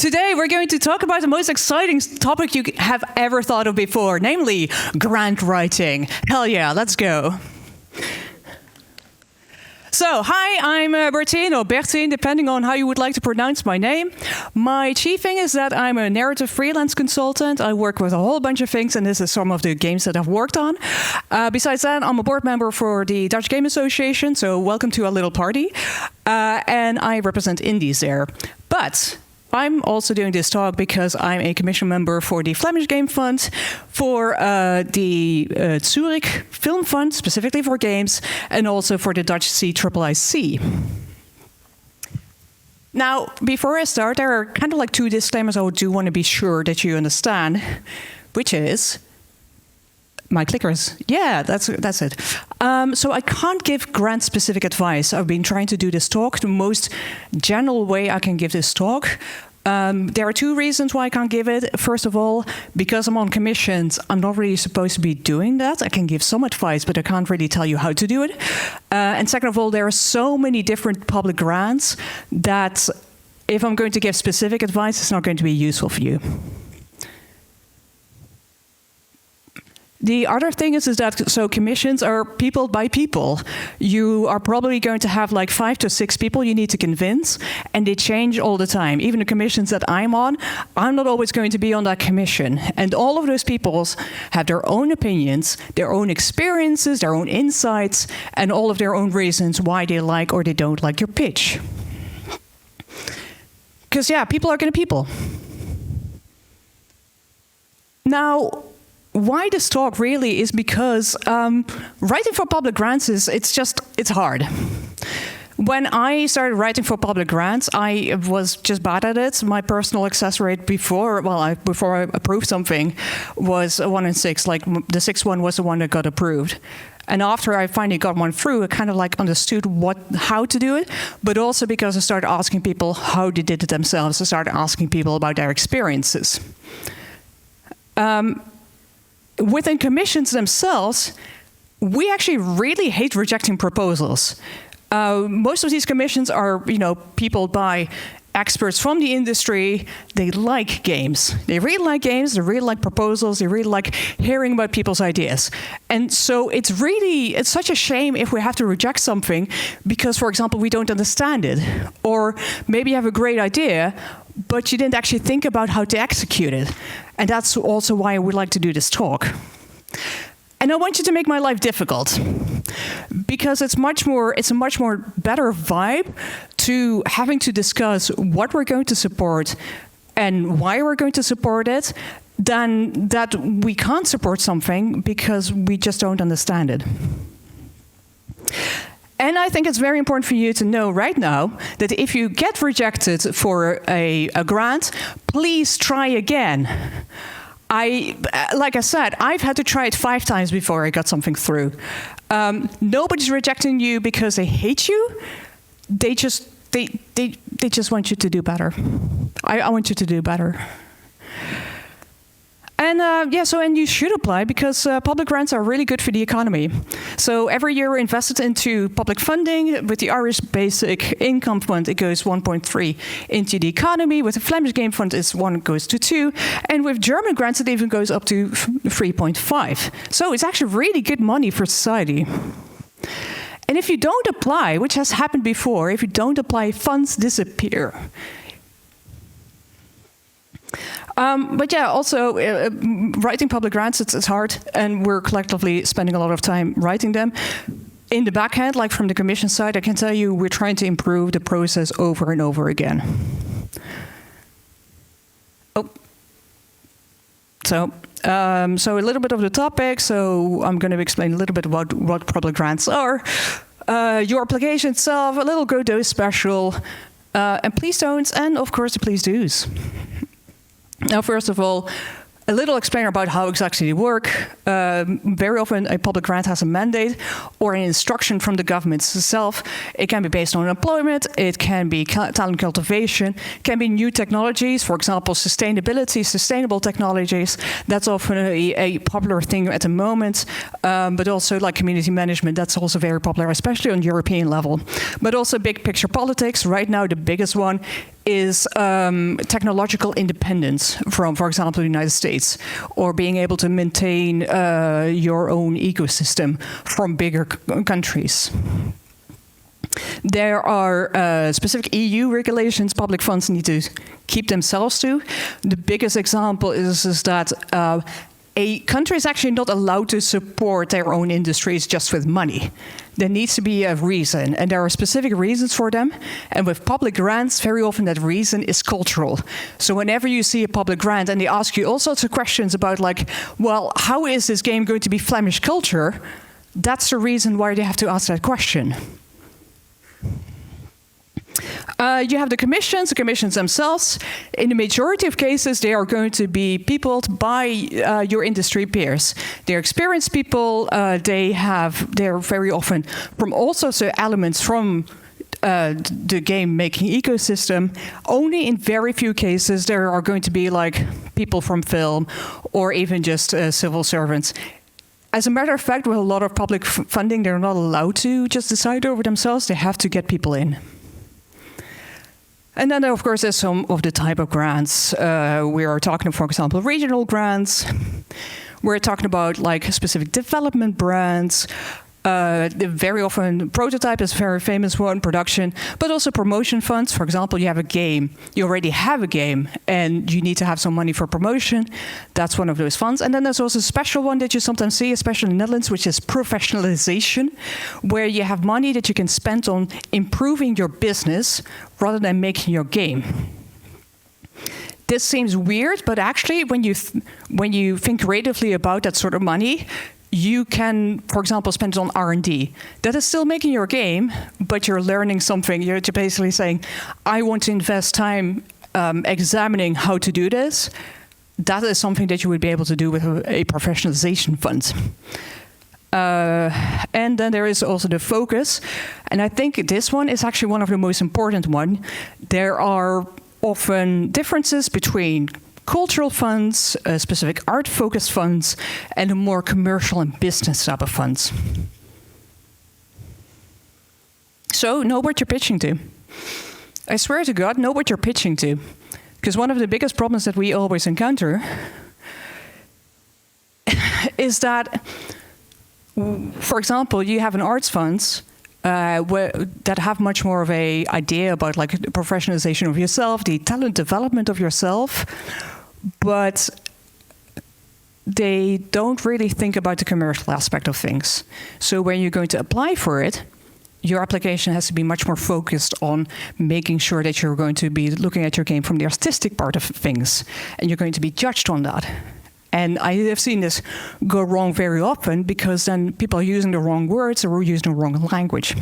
Today we're going to talk about the most exciting topic you have ever thought of before, namely grant writing. Hell yeah, let's go. So, hi, I'm Bertine, or Bertine, depending on how you would like to pronounce my name. My chief thing is that I'm a narrative freelance consultant. I work with a whole bunch of things, and this is some of the games that I've worked on. Besides that, I'm a board member for the Dutch Game Association, so welcome to our little party. And I represent indies there. But I'm also doing this talk because I'm a commission member for the Flemish Game Fund, for the Zurich Film Fund, specifically for games, and also for the Dutch CIIC. Now, before I start, there are kind of like two disclaimers I do want to be sure that you understand, which is my clickers. Yeah, that's it. So I can't give grant-specific advice. I've been trying to do this talk the most general way I can give this talk. There are two reasons why I can't give it. First of all, because I'm on commissions, I'm not really supposed to be doing that. I can give some advice, but I can't really tell you how to do it. And second of all, there are so many different public grants that if I'm going to give specific advice, it's not going to be useful for you. The other thing is that, so commissions are people by people. You are probably going to have like 5 to 6 people you need to convince, and they change all the time. Even the commissions that I'm on, I'm not always going to be on that commission. And all of those people have their own opinions, their own experiences, their own insights, and all of their own reasons why they like or they don't like your pitch. Because yeah, people are going to people. Now, why this talk really is because writing for public grants it's hard. When I started writing for public grants, I was just bad at it. My personal success rate before I approved something was 1 in 6. Like the 6th one was the one that got approved. And after I finally got one through, I kind of like understood how to do it, but also because I started asking people how they did it themselves. I started asking people about their experiences. Within commissions themselves, we actually really hate rejecting proposals. Most of these commissions are, people by experts from the industry. They like games. They really like games. They really like proposals. They really like hearing about people's ideas. And so it's such a shame if we have to reject something because, for example, we don't understand it. Or maybe you have a great idea, but you didn't actually think about how to execute it. And that's also why I would like to do this talk. And I want you to make my life difficult, because it's a much more better vibe to having to discuss what we're going to support and why we're going to support it than that we can't support something because we just don't understand it. And I think it's very important for you to know right now that if you get rejected for a grant, please try again. Like I said, I've had to try it 5 times before I got something through. Nobody's rejecting you because they hate you. They just want you to do better. I want you to do better. And and you should apply because public grants are really good for the economy. So every year we're invested into public funding. With the Irish Basic Income Fund, it goes 1.3 into the economy. With the Flemish Game Fund, it goes to 2. And with German grants, it even goes up to 3.5. So it's actually really good money for society. And if you don't apply, which has happened before, if you don't apply, funds disappear. But yeah, also writing public grants, it's hard, and we're collectively spending a lot of time writing them. In the backhand, like from the commission side, I can tell you we're trying to improve the process over and over again. So a little bit of the topic. So I'm going to explain a little bit about what public grants are. Your application itself, a little Godot special, and please don'ts, and of course the please do's. Now, first of all, a little explainer about how exactly they work. Very often, a public grant has a mandate or an instruction from the government itself. It can be based on employment, it can be talent cultivation, it can be new technologies, for example, sustainability, sustainable technologies. That's often a popular thing at the moment, but also like community management, that's also very popular, especially on European level. But also big picture politics. Right now, the biggest one is technological independence from, for example, the United States, or being able to maintain your own ecosystem from bigger countries. There are specific EU regulations public funds need to keep themselves to. The biggest example is that a country is actually not allowed to support their own industries just with money. There needs to be a reason, and there are specific reasons for them. And with public grants, very often that reason is cultural. So whenever you see a public grant and they ask you all sorts of questions about like, well, how is this game going to be Flemish culture? That's the reason why they have to ask that question. You have the commissions themselves. In the majority of cases, they are going to be peopled by your industry peers. They're experienced people. They're very often from all sorts of elements from the game-making ecosystem. Only in very few cases there are going to be like people from film or even just civil servants. As a matter of fact, with a lot of public funding, they're not allowed to just decide over themselves. They have to get people in. And then, of course, there's some of the type of grants. We are talking, for example, regional grants. We're talking about like specific development grants. Very often, prototype is a very famous one, production, but also promotion funds. For example, you have a game, you already have a game, and you need to have some money for promotion. That's one of those funds. And then there's also a special one that you sometimes see, especially in the Netherlands, which is professionalization, where you have money that you can spend on improving your business rather than making your game. This seems weird, but actually, when you think creatively about that sort of money, you can, for example, spend it on R&D. That is still making your game, but you're learning something. You're basically saying, I want to invest time examining how to do this. That is something that you would be able to do with a professionalization fund. And then there is also the focus. And I think this one is actually one of the most important ones. There are often differences between cultural funds, specific art-focused funds, and a more commercial and business type of funds. So know what you're pitching to. I swear to God, know what you're pitching to. Because one of the biggest problems that we always encounter is that, for example, you have an arts funds that have much more of an idea about like the professionalization of yourself, the talent development of yourself, but they don't really think about the commercial aspect of things. So when you're going to apply for it, your application has to be much more focused on making sure that you're going to be looking at your game from the artistic part of things, and you're going to be judged on that. And I have seen this go wrong very often because then people are using the wrong words or using the wrong language.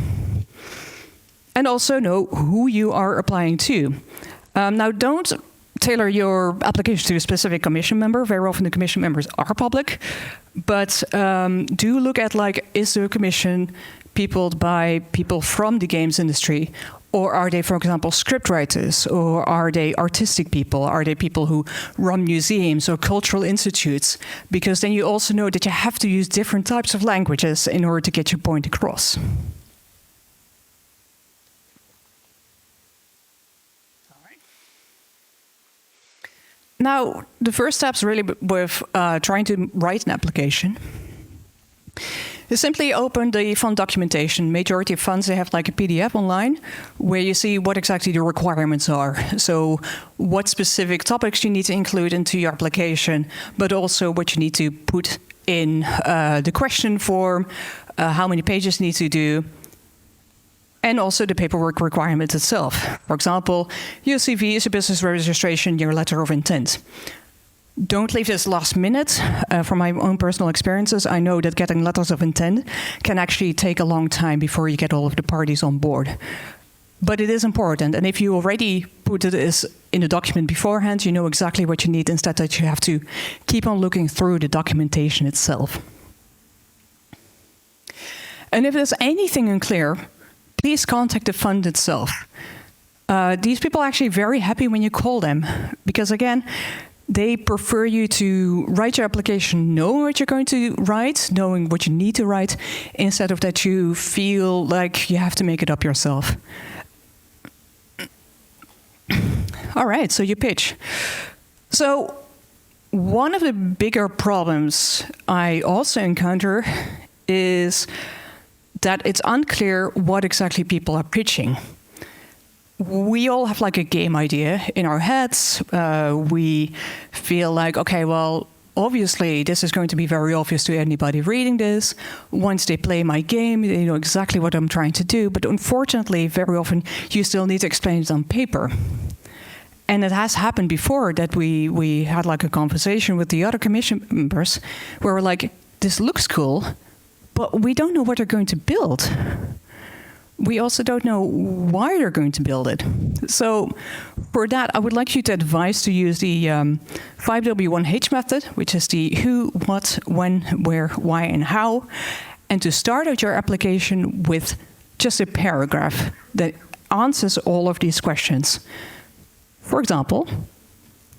And also know who you are applying to. Now, don't tailor your application to a specific commission member. Very often the commission members are public. But do look at, like, is the commission peopled by people from the games industry? Or are they, for example, scriptwriters? Or are they artistic people? Are they people who run museums or cultural institutes? Because then you also know that you have to use different types of languages in order to get your point across. Now, the first steps really with trying to write an application is simply open the fund documentation. Majority of funds, they have like a PDF online where you see what exactly the requirements are. So what specific topics you need to include into your application, but also what you need to put in the question form, how many pages you need to do, and also the paperwork requirements itself. For example, your CV is a business registration, your letter of intent. Don't leave this last minute. From my own personal experiences, I know that getting letters of intent can actually take a long time before you get all of the parties on board. But it is important, and if you already put it in the document beforehand, you know exactly what you need, instead that you have to keep on looking through the documentation itself. And if there's anything unclear, please contact the fund itself. These people are actually very happy when you call them, because again, they prefer you to write your application knowing what you're going to write, knowing what you need to write, instead of that you feel like you have to make it up yourself. All right, so you pitch. So one of the bigger problems I also encounter is that it's unclear what exactly people are pitching. We all have like a game idea in our heads. We feel like, okay, well, obviously this is going to be very obvious to anybody reading this. Once they play my game, they know exactly what I'm trying to do. But unfortunately, very often you still need to explain it on paper. And it has happened before that we had like a conversation with the other commission members where we're like, this looks cool, but we don't know what they're going to build. We also don't know why they're going to build it. So for that, I would like you to advise to use the 5W1H method, which is the who, what, when, where, why, and how, and to start out your application with just a paragraph that answers all of these questions. For example,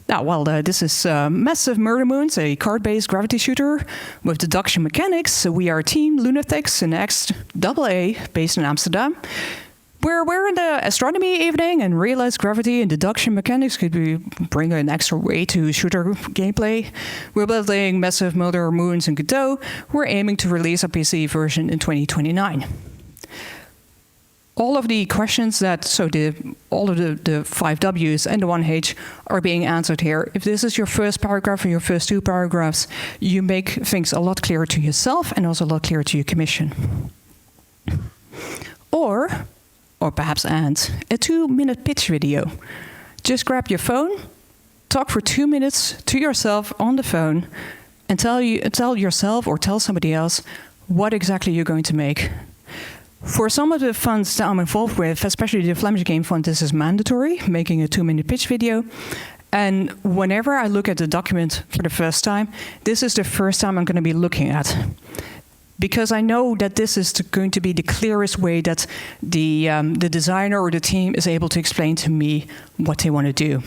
this is Massive Murder Moons, a card-based gravity shooter with deduction mechanics. So we are Team Lunatics, an ex-AA based in Amsterdam. We're in the astronomy evening and realize gravity and deduction mechanics could bring an extra way to shooter gameplay. We're building Massive Murder Moons in Godot. We're aiming to release a PC version in 2029. All of the questions all of the 5 Ws and the 1H are being answered here. If this is your first paragraph or your first 2 paragraphs, you make things a lot clearer to yourself and also a lot clearer to your commission. Or perhaps a 2-minute pitch video. Just grab your phone, talk for 2 minutes to yourself on the phone, and tell yourself or tell somebody else what exactly you're going to make. For some of the funds that I'm involved with, especially the Flemish Game Fund, this is mandatory, making a 2-minute pitch video. And whenever I look at the document for the first time, this is the first time I'm going to be looking at. Because I know that this is going to be the clearest way that the designer or the team is able to explain to me what they want to do.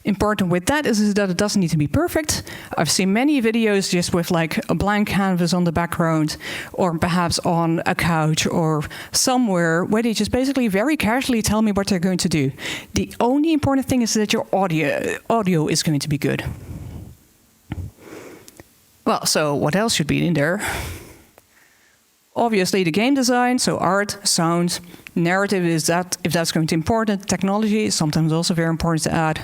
Important with that is that it doesn't need to be perfect. I've seen many videos just with like a blank canvas on the background, or perhaps on a couch or somewhere where they just basically very casually tell me what they're going to do. The only important thing is that your audio is going to be good. Well, so what else should be in there? Obviously the game design, so art, sound, narrative is that, if that's going to be important. Technology is sometimes also very important to add.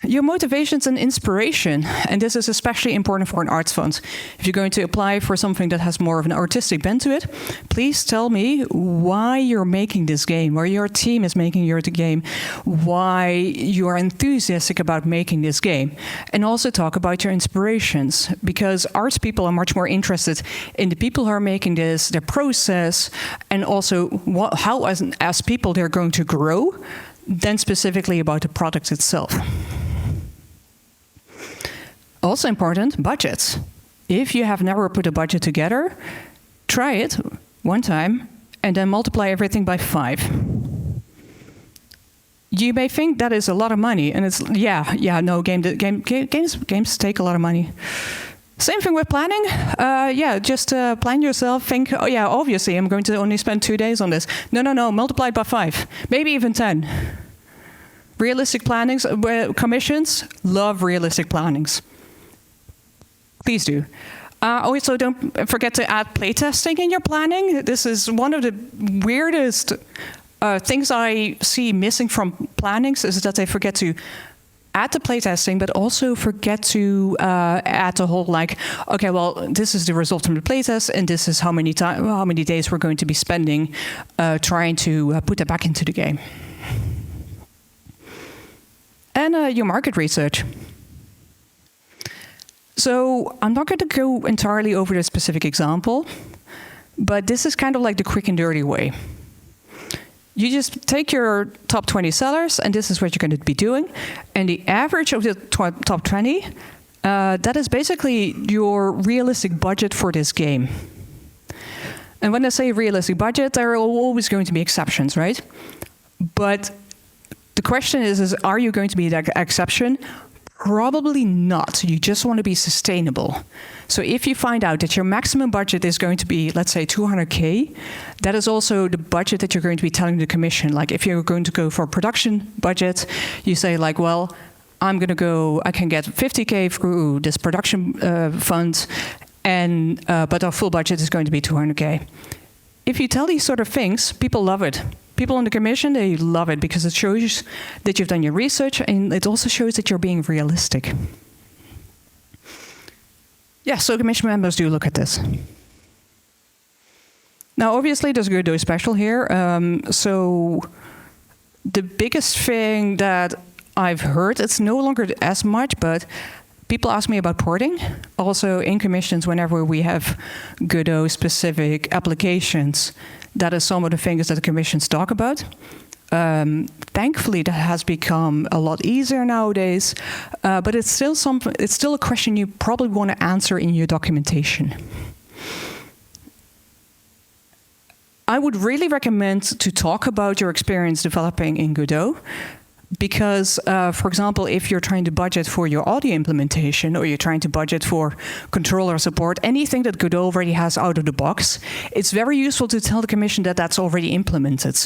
Your motivations and inspiration, and this is especially important for an arts fund. If you're going to apply for something that has more of an artistic bent to it, please tell me why you're making this game, why your team is making your game, why you are enthusiastic about making this game. And also talk about your inspirations, because arts people are much more interested in the people who are making this, their process, and also how as people they're going to grow, than specifically about the product itself. Also important, budgets. If you have never put a budget together, try it one time and then multiply everything by 5. You may think that is a lot of money, and it's games take a lot of money. Same thing with planning. Just plan yourself. Think, obviously I'm going to only spend 2 days on this. No, multiply it by 5, maybe even 10. Realistic plannings, commissions, love realistic plannings. Please do. Also, don't forget to add playtesting in your planning. This is one of the weirdest things I see missing from plannings, is that they forget to add the playtesting, but also forget to add the whole this is the result from the playtest, and this is how many days we're going to be spending trying to put that back into the game. And your market research. So I'm not going to go entirely over the specific example, but this is kind of like the quick and dirty way. You just take your top 20 sellers, and this is what you're going to be doing. And the average of the top 20, that is basically your realistic budget for this game. And when I say realistic budget, there are always going to be exceptions, right? But the question is are you going to be that exception Probably not. You just want to be sustainable. So if you find out that your maximum budget is going to be, let's say, 200K, that is also the budget that you're going to be telling the commission. Like if you're going to go for a production budget, you say like, well, I can get 50K through this production fund, but our full budget is going to be 200K. If you tell these sort of things, people love it. People on the commission, they love it because it shows that you've done your research, and it also shows that you're being realistic. Yeah, so commission members do look at this. Now, obviously, there's a Godot special here. So the biggest thing that I've heard, it's no longer as much, but people ask me about porting. Also, in commissions, whenever we have Godot-specific applications, that is some of the things that the commissions talk about. Thankfully, that has become a lot easier nowadays, but it's still a question you probably want to answer in your documentation. I would really recommend to talk about your experience developing in Godot, because, for example, if you're trying to budget for your audio implementation, or you're trying to budget for controller support, anything that Godot already has out of the box, it's very useful to tell the commission that that's already implemented.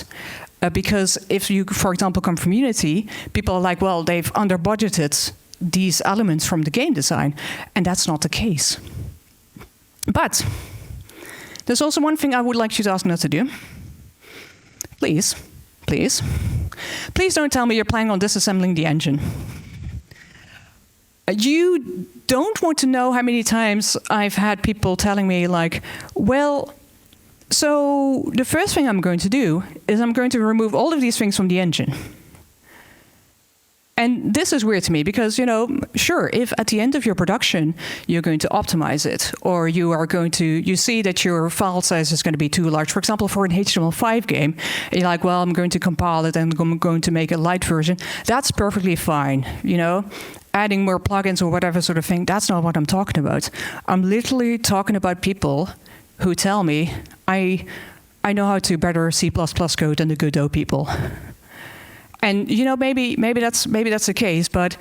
Because if you, for example, come from Unity, people are like, well, they've under-budgeted these elements from the game design, and that's not the case. But there's also one thing I would like you to ask not to do. Please don't tell me you're planning on disassembling the engine. You don't want to know how many times I've had people telling me like, well, so the first thing I'm going to do is I'm going to remove all of these things from the engine. And this is weird to me because, sure, if at the end of your production you're going to optimize it, or you see that your file size is going to be too large, for example, for an HTML5 game, and you're like, well, I'm going to compile it and I'm going to make a light version, that's perfectly fine, Adding more plugins or whatever sort of thing, that's not what I'm talking about. I'm literally talking about people who tell me, I know how to better C++ code than the Godot people. And maybe that's the case, but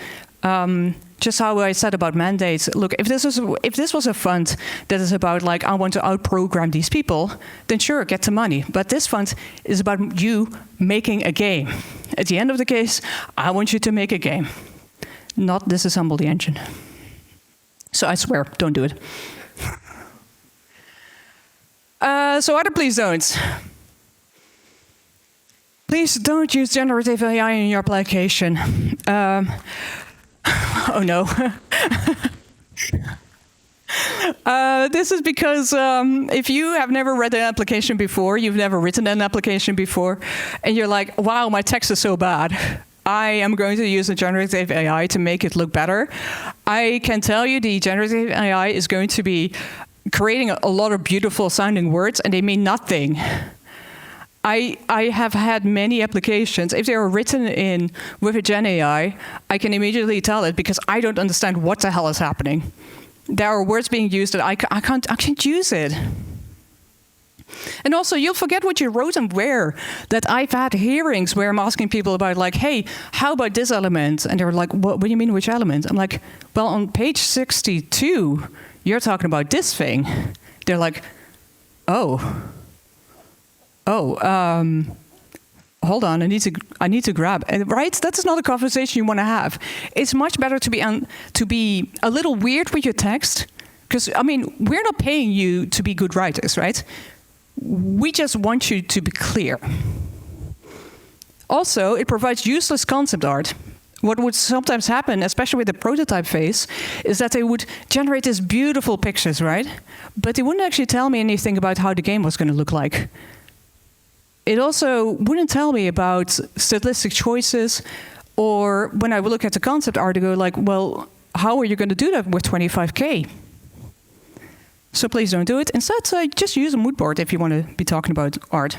just how I said about mandates. Look, if this was a fund that is about like I want to outprogram these people, then sure, get the money. But this fund is about you making a game. At the end of the case, I want you to make a game, not disassemble the engine. So I swear, don't do it. So other please don'ts. Please don't use generative AI in your application. Oh no. This is because if you have never read an application before, you've never written an application before, and you're like, wow, my text is so bad, I am going to use a generative AI to make it look better. I can tell you the generative AI is going to be creating a lot of beautiful sounding words, and they mean nothing. I have had many applications. If they are written with a Gen AI, I can immediately tell it because I don't understand what the hell is happening. There are words being used that I can't use it. And also, you'll forget what you wrote and where. That I've had hearings where I'm asking people about, like, hey, how about this element? And they're like, what do you mean, which element? I'm like, well, on page 62, you're talking about this thing. They're like, hold on, I need to grab. Right? That is not a conversation you want to have. It's much better to be a little weird with your text, because we're not paying you to be good writers, right? We just want you to be clear. Also, it provides useless concept art. What would sometimes happen, especially with the prototype phase, is that they would generate these beautiful pictures, right? But they wouldn't actually tell me anything about how the game was going to look like. It also wouldn't tell me about stylistic choices, or when I would look at the concept art, I go like, well, how are you going to do that with 25K? So please don't do it. Instead, just use a mood board if you want to be talking about art.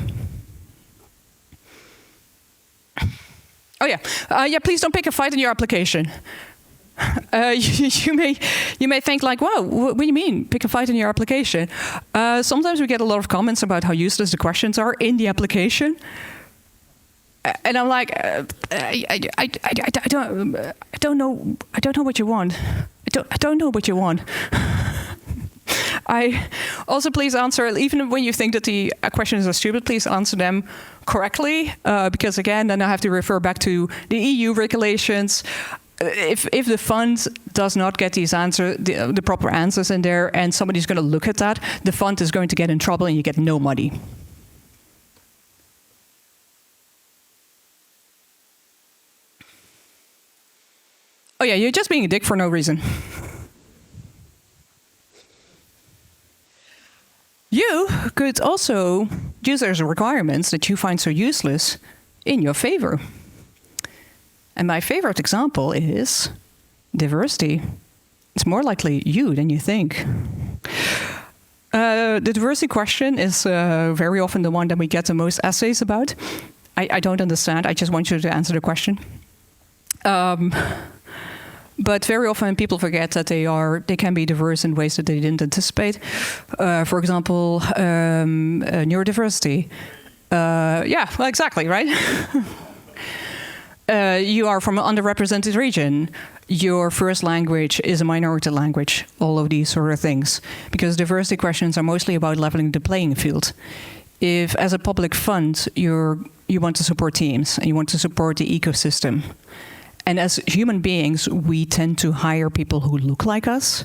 Oh yeah, please don't pick a fight in your application. You may think like, wow, what do you mean, pick a fight in your application? Sometimes we get a lot of comments about how useless the questions are in the application. And I'm like, I don't know what you want. I don't know what you want. I also please answer, even when you think that the questions are stupid, please answer them correctly, because again, then I have to refer back to the EU regulations. If the fund does not get these the proper answers in there, and somebody's going to look at that, the fund is going to get in trouble, and you get no money. Oh yeah, you're just being a dick for no reason. You could also use those requirements that you find so useless in your favor. And my favorite example is diversity. It's more likely you than you think. The diversity question is very often the one that we get the most essays about. I don't understand. I just want you to answer the question. But very often people forget that they can be diverse in ways that they didn't anticipate. For example, neurodiversity. Yeah, well, exactly, right? You are from an underrepresented region. Your first language is a minority language. All of these sort of things. Because diversity questions are mostly about leveling the playing field. If, as a public fund, you want to support teams and you want to support the ecosystem, and as human beings, we tend to hire people who look like us.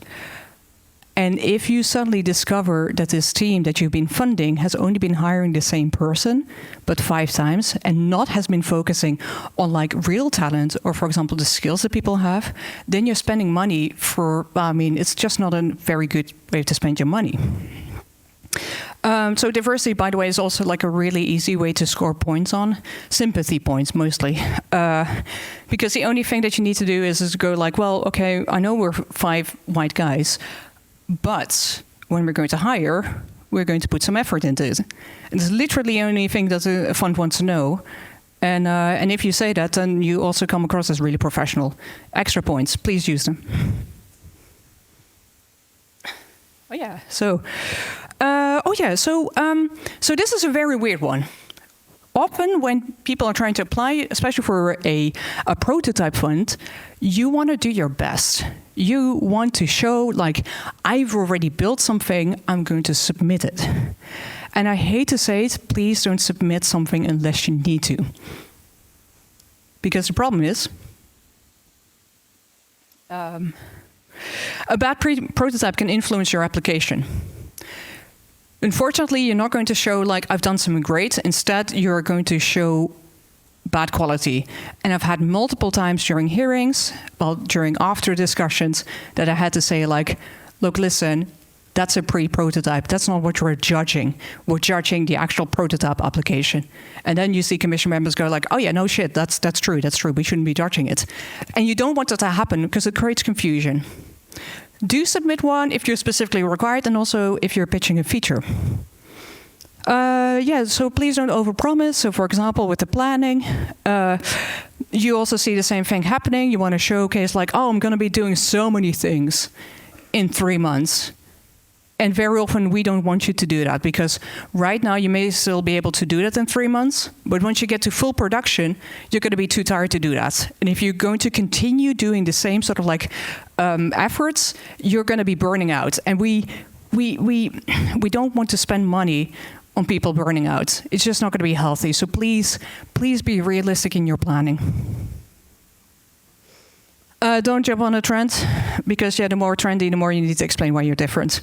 And if you suddenly discover that this team that you've been funding has only been hiring the same person, but 5 times, and not has been focusing on like real talent or, for example, the skills that people have, then you're spending money for, it's just not a very good way to spend your money. So diversity, by the way, is also like a really easy way to score points on. Sympathy points, mostly. Because the only thing that you need to do is go like, well, okay, I know we're 5 white guys, but when we're going to hire, we're going to put some effort into it. And it's literally the only thing that a fund wants to know. And if you say that, then you also come across as really professional. Extra points, please use them. Oh yeah, so this is a very weird one. Often when people are trying to apply, especially for a prototype fund, you want to do your best. You want to show, like, I've already built something, I'm going to submit it. And I hate to say it, please don't submit something unless you need to. Because the problem is, a bad prototype can influence your application. Unfortunately, you're not going to show, like, I've done something great. Instead, you're going to show bad quality. And I've had multiple times during hearings, during after discussions, that I had to say, like, look, listen, that's a pre-prototype. That's not what we're judging. We're judging the actual prototype application. And then you see commission members go like, oh yeah, no shit, that's true. We shouldn't be judging it. And you don't want that to happen because it creates confusion. Do submit one if you're specifically required, and also if you're pitching a feature. So please don't overpromise. So for example, with the planning, you also see the same thing happening. You want to showcase like, oh, I'm going to be doing so many things in 3 months. And very often we don't want you to do that, because right now you may still be able to do that in 3 months, but once you get to full production, you're going to be too tired to do that. And if you're going to continue doing the same sort of like efforts, you're going to be burning out. And we don't want to spend money on people burning out. It's just not going to be healthy. So please be realistic in your planning. Don't jump on a trend, because the more trendy, the more you need to explain why you're different.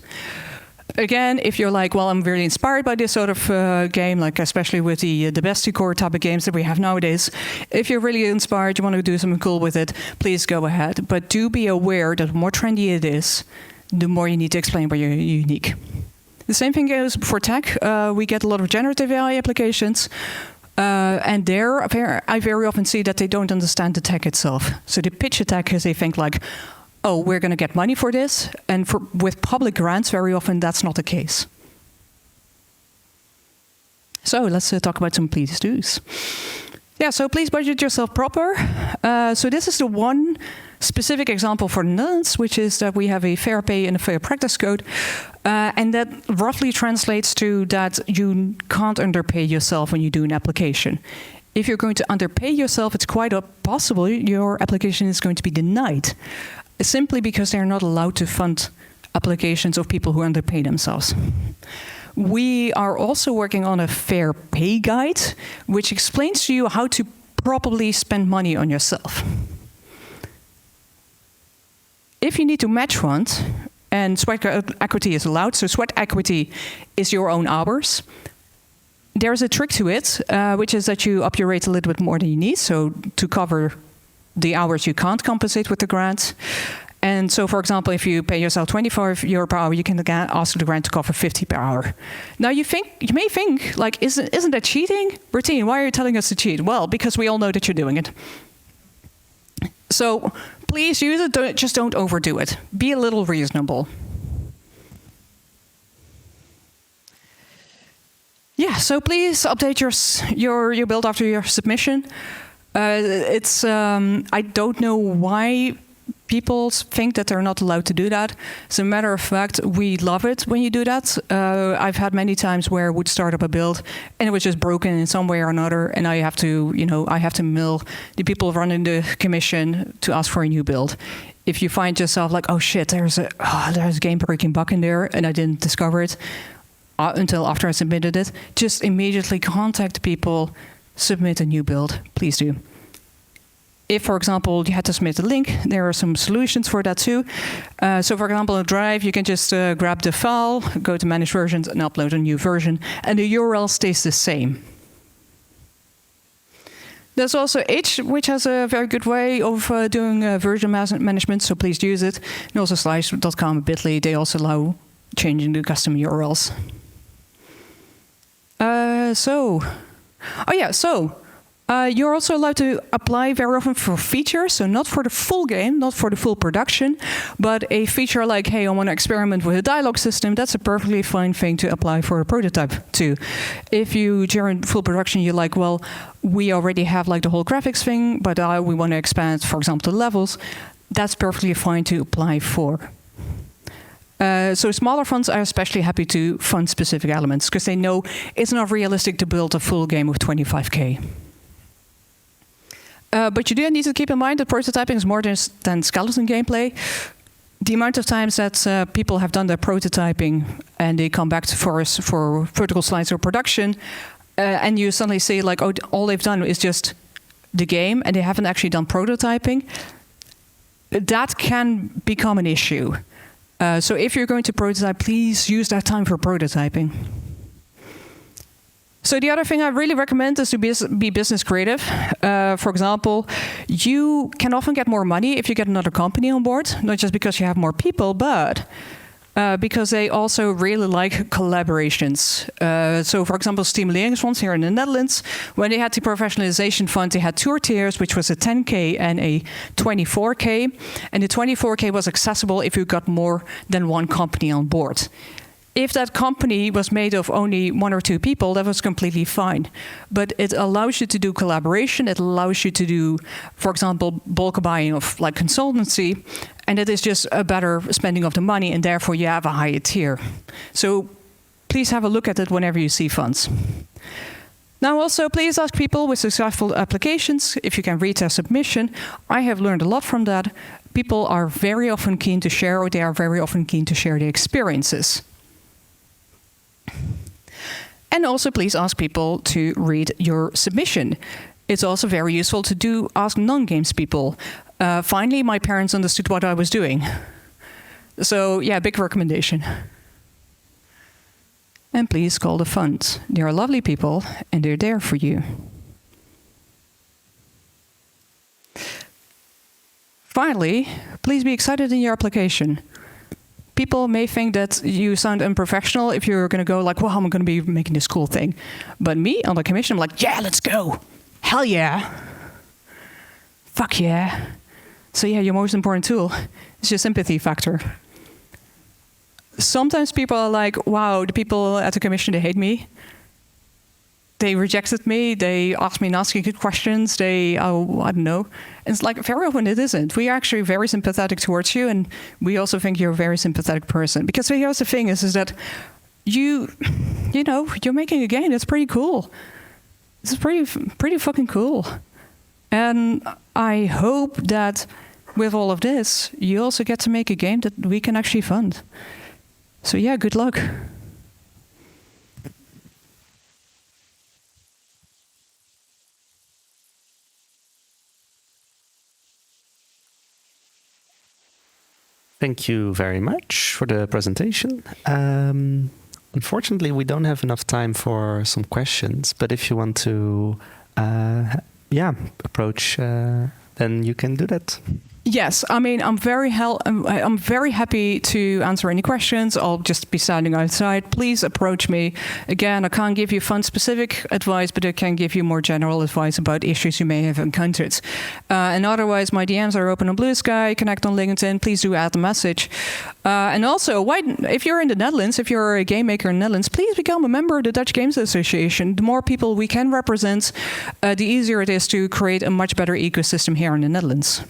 Again, if you're like, well, I'm really inspired by this sort of game, like especially with the best core type of games that we have nowadays, if you're really inspired, you want to do something cool with it, please go ahead. But do be aware that the more trendy it is, the more you need to explain why you're unique. The same thing goes for tech. We get a lot of generative AI applications. And there, I very often see that they don't understand the tech itself. So they pitch a tech because they think like, oh, we're going to get money for this. And with public grants, very often that's not the case. So let's talk about some please do's. Yeah, so please budget yourself proper. So this is the one specific example for the Netherlands, which is that we have a fair pay and a fair practice code. And that roughly translates to that you can't underpay yourself when you do an application. if you're going to underpay yourself, it's quite possible your application is going to be denied, simply because they're not allowed to fund applications of people who underpay themselves. We are also working on a fair pay guide, which explains to you how to properly spend money on yourself. If you need to match fund, and sweat equity is allowed, so sweat equity is your own hours. There's a trick to it, which is that you up your rate a little bit more than you need, so to cover the hours you can't compensate with the grant. And so, for example, if you pay yourself €25 per hour, you can again ask the grant to cover 50 per hour. Now, you may think, like, isn't that cheating? Bertine, why are you telling us to cheat? Well, because we all know that you're doing it. So please use it, just don't overdo it. Be a little reasonable. Yeah, so please update your build after your submission. I don't know why people think that they're not allowed to do that. As a matter of fact, we love it when you do that. I've had many times where I would start up a build and it was just broken in some way or another, and I have to mail the people running the commission to ask for a new build. If you find yourself like, oh shit, there's a game-breaking bug in there and I didn't discover it until after I submitted it, just immediately contact people, submit a new build, please do. If, for example, you had to submit a link, there are some solutions for that too. So, for example, in Drive, you can just grab the file, go to Manage Versions, and upload a new version, and the URL stays the same. There's also H, which has a very good way of doing version management, so please use it. And also Slice.com and Bitly, they also allow changing the custom URLs. You're also allowed to apply very often for features, so not for the full game, not for the full production, but a feature like, hey, I want to experiment with a dialogue system, that's a perfectly fine thing to apply for a prototype too. If you, during full production, you're like, well, we already have like the whole graphics thing, but we want to expand, for example, the levels, that's perfectly fine to apply for. So smaller funds are especially happy to fund specific elements, because they know it's not realistic to build a full game with 25K. But you do need to keep in mind that prototyping is more than skeleton gameplay. The amount of times that people have done their prototyping and they come back for us for vertical slice or production, and you suddenly see like, oh, all they've done is just the game and they haven't actually done prototyping, that can become an issue. So if you're going to prototype, please use that time for prototyping. So the other thing I really recommend is to be business creative. For example, you can often get more money if you get another company on board, not just because you have more people, but because they also really like collaborations. So for example, Stimuleringsfonds here in the Netherlands, when they had the professionalization fund, they had two tiers, which was a 10K and a 24K. And the 24K was accessible if you got more than one company on board. If that company was made of only one or two people, that was completely fine. But it allows you to do collaboration. It allows you to do, for example, bulk buying of like consultancy. And it is just a better spending of the money, and therefore you have a higher tier. So please have a look at it whenever you see funds. Now also, please ask people with successful applications if you can read their submission. I have learned a lot from that. People are very often keen to share, or they are very often keen to share their experiences. And also, please ask people to read your submission. It's also very useful to ask non-games people. Finally, my parents understood what I was doing. So, yeah, big recommendation. And please call the fund. They are lovely people, and they're there for you. Finally, please be excited in your application. People may think that you sound unprofessional if you're going to go like, well, I'm going to be making this cool thing. But me on the commission, I'm like, yeah, let's go. Hell yeah. Fuck yeah. So yeah, your most important tool is your sympathy factor. Sometimes people are like, wow, the people at the commission, they hate me. They rejected me. They asked me nasty good questions. I don't know. And it's like, very often it isn't. We are actually very sympathetic towards you, and we also think you're a very sympathetic person. Because here's the thing is that you're making a game that's pretty cool. It's pretty fucking cool. And I hope that with all of this, you also get to make a game that we can actually fund. So yeah, good luck. Thank you very much for the presentation. Unfortunately, we don't have enough time for some questions, but if you want to approach, then you can do that. Yes, I mean, I'm very happy to answer any questions. I'll just be standing outside. Please approach me. Again, I can't give you fund-specific advice, but I can give you more general advice about issues you may have encountered. And otherwise, my DMs are open on Blue Sky. Connect on LinkedIn. Please do add a message. And also, if you're in the Netherlands, if you're a game maker in the Netherlands, please become a member of the Dutch Games Association. The more people we can represent, the easier it is to create a much better ecosystem here in the Netherlands.